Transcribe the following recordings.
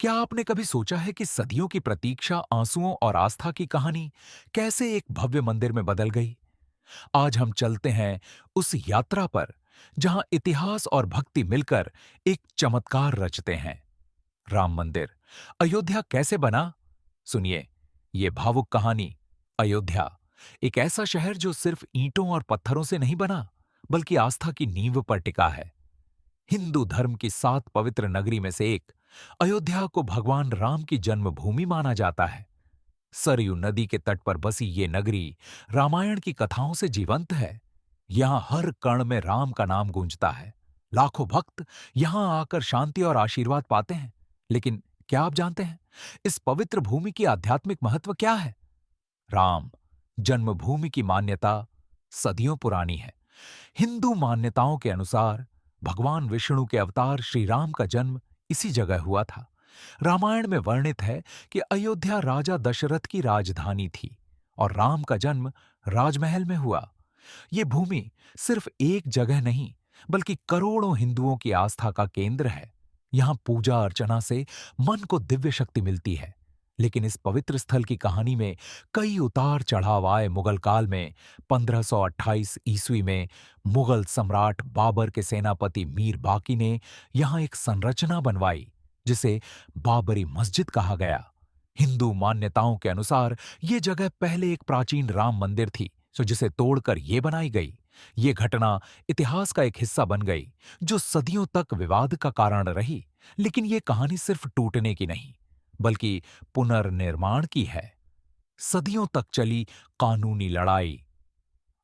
क्या आपने कभी सोचा है कि सदियों की प्रतीक्षा, आंसुओं और आस्था की कहानी कैसे एक भव्य मंदिर में बदल गई? आज हम चलते हैं उस यात्रा पर जहां इतिहास और भक्ति मिलकर एक चमत्कार रचते हैं। राम मंदिर अयोध्या कैसे बना? सुनिए ये भावुक कहानी। अयोध्या एक ऐसा शहर जो सिर्फ ईंटों और पत्थरों से नहीं बना, बल्कि आस्था की नींव पर टिका है। हिंदू धर्म की 7 पवित्र नगरी में से एक अयोध्या को भगवान राम की जन्मभूमि माना जाता है। सरयू नदी के तट पर बसी ये नगरी रामायण की कथाओं से जीवंत है। यहां हर कण में राम का नाम गूंजता है। लाखों भक्त यहां आकर शांति और आशीर्वाद पाते हैं। लेकिन क्या आप जानते हैं इस पवित्र भूमि की आध्यात्मिक महत्व क्या है? राम जन्मभूमि की मान्यता सदियों पुरानी है। हिंदू मान्यताओं के अनुसार भगवान विष्णु के अवतार श्री राम का जन्म इसी जगह हुआ था। रामायण में वर्णित है कि अयोध्या राजा दशरथ की राजधानी थी और राम का जन्म राजमहल में हुआ। ये भूमि सिर्फ एक जगह नहीं, बल्कि करोड़ों हिंदुओं की आस्था का केंद्र है। यहां पूजा अर्चना से मन को दिव्य शक्ति मिलती है। लेकिन इस पवित्र स्थल की कहानी में कई उतार चढ़ाव आए। मुगल काल में 1528 ईस्वी में मुगल सम्राट बाबर के सेनापति मीर बाकी ने यहां एक संरचना बनवाई जिसे बाबरी मस्जिद कहा गया। हिंदू मान्यताओं के अनुसार ये जगह पहले एक प्राचीन राम मंदिर थी, जिसे तोड़कर ये बनाई गई। ये घटना इतिहास का एक हिस्सा बन गई जो सदियों तक विवाद का कारण रही। लेकिन ये कहानी सिर्फ टूटने की नहीं, बल्कि पुनर्निर्माण की है। सदियों तक चली कानूनी लड़ाई।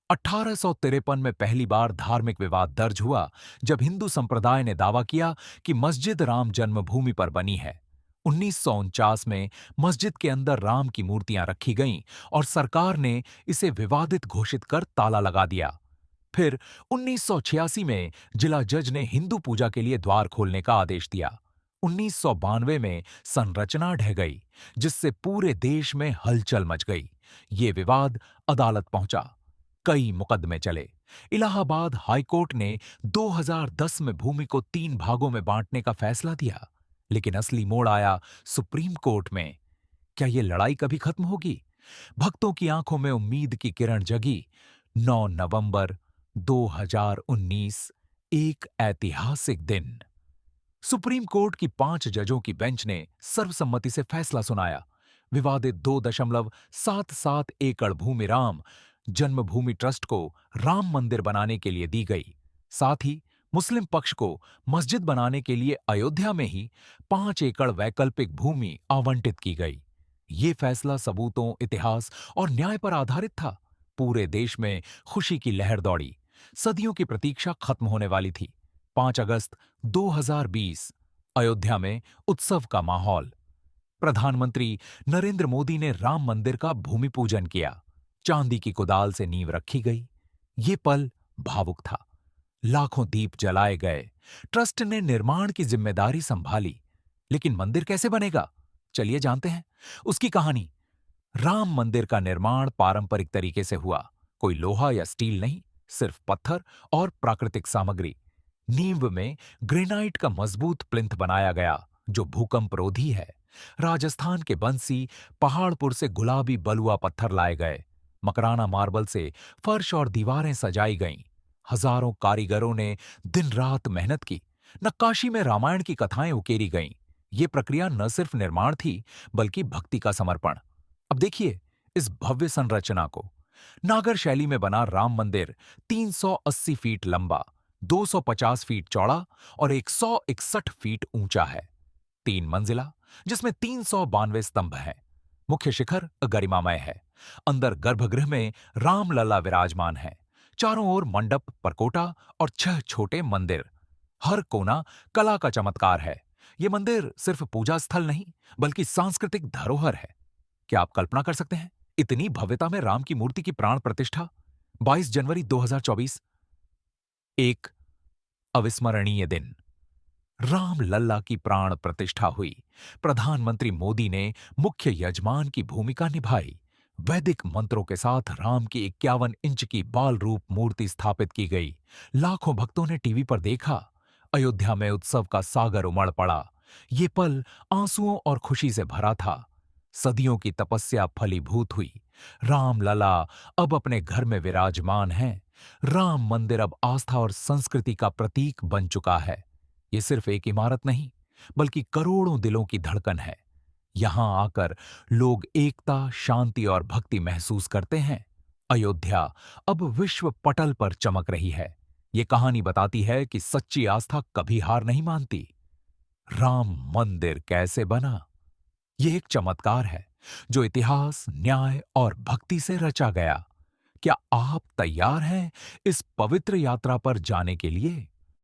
1853 में पहली बार धार्मिक विवाद दर्ज हुआ जब हिंदू संप्रदाय ने दावा किया कि मस्जिद राम जन्मभूमि पर बनी है। 1949 में मस्जिद के अंदर राम की मूर्तियां रखी गईं और सरकार ने इसे विवादित घोषित कर ताला लगा दिया। फिर 1986 में जिला जज ने हिंदू पूजा के लिए द्वार खोलने का आदेश दिया। 1992 में संरचना ढह गई, जिससे पूरे देश में हलचल मच गई। ये विवाद अदालत पहुंचा। कई मुकदमे चले। इलाहाबाद हाईकोर्ट ने 2010 में भूमि को 3 भागों में बांटने का फैसला दिया। लेकिन असली मोड़ आया सुप्रीम कोर्ट में। क्या ये लड़ाई कभी खत्म होगी? भक्तों की आंखों में उम्मीद की किरण जगी। 9 नवंबर 2019, एक ऐतिहासिक दिन। सुप्रीम कोर्ट की 5 जजों की बेंच ने सर्वसम्मति से फैसला सुनाया। विवादित 2.77 एकड़ भूमि राम जन्मभूमि ट्रस्ट को राम मंदिर बनाने के लिए दी गई। साथ ही मुस्लिम पक्ष को मस्जिद बनाने के लिए अयोध्या में ही 5 एकड़ वैकल्पिक भूमि आवंटित की गई। ये फैसला सबूतों, इतिहास और न्याय पर आधारित था। पूरे देश में खुशी की लहर दौड़ी। सदियों की प्रतीक्षा खत्म होने वाली थी। 5 अगस्त 2020, अयोध्या में उत्सव का माहौल। प्रधानमंत्री नरेंद्र मोदी ने राम मंदिर का भूमि पूजन किया। चांदी की कुदाल से नींव रखी गई। ये पल भावुक था। लाखों दीप जलाए गए। ट्रस्ट ने निर्माण की जिम्मेदारी संभाली। लेकिन मंदिर कैसे बनेगा? चलिए जानते हैं उसकी कहानी। राम मंदिर का निर्माण पारंपरिक तरीके से हुआ। कोई लोहा या स्टील नहीं, सिर्फ पत्थर और प्राकृतिक सामग्री। नींव में ग्रेनाइट का मजबूत प्लिंथ बनाया गया जो भूकंप रोधी है। राजस्थान के बंसी पहाड़पुर से गुलाबी बलुआ पत्थर लाए गए। मकराना मार्बल से फर्श और दीवारें सजाई गईं। हजारों कारीगरों ने दिन रात मेहनत की। नक्काशी में रामायण की कथाएं उकेरी गईं। ये प्रक्रिया न सिर्फ निर्माण थी, बल्कि भक्ति का समर्पण। अब देखिए इस भव्य संरचना को। नागर शैली में बना राम मंदिर 380 फीट लंबा, 250 फीट चौड़ा और 161 फीट ऊंचा है। 3 मंजिला, जिसमें 392 स्तंभ हैं। मुख्य शिखर गरिमामय है। अंदर गर्भगृह में रामलला विराजमान है। चारों ओर मंडप, परकोटा और 6 छोटे मंदिर। हर कोना कला का चमत्कार है। ये मंदिर सिर्फ पूजा स्थल नहीं, बल्कि सांस्कृतिक धरोहर है। क्या आप कल्पना कर सकते हैं इतनी भव्यता में राम की मूर्ति की प्राण प्रतिष्ठा? 22 जनवरी 2024, एक अविस्मरणीय दिन। राम लल्ला की प्राण प्रतिष्ठा हुई। प्रधानमंत्री मोदी ने मुख्य यजमान की भूमिका निभाई। वैदिक मंत्रों के साथ राम की 51 इंच की बाल रूप मूर्ति स्थापित की गई। लाखों भक्तों ने टीवी पर देखा। अयोध्या में उत्सव का सागर उमड़ पड़ा। ये पल आंसुओं और खुशी से भरा था। सदियों की तपस्या फलीभूत हुई। राम लला अब अपने घर में विराजमान हैं। राम मंदिर अब आस्था और संस्कृति का प्रतीक बन चुका है। ये सिर्फ एक इमारत नहीं, बल्कि करोड़ों दिलों की धड़कन है। यहां आकर लोग एकता, शांति और भक्ति महसूस करते हैं। अयोध्या अब विश्व पटल पर चमक रही है। ये कहानी बताती है कि सच्ची आस्था कभी हार नहीं मानती। राम मंदिर कैसे बना? ये एक चमत्कार है जो इतिहास, न्याय और भक्ति से रचा गया। क्या आप तैयार हैं इस पवित्र यात्रा पर जाने के लिए?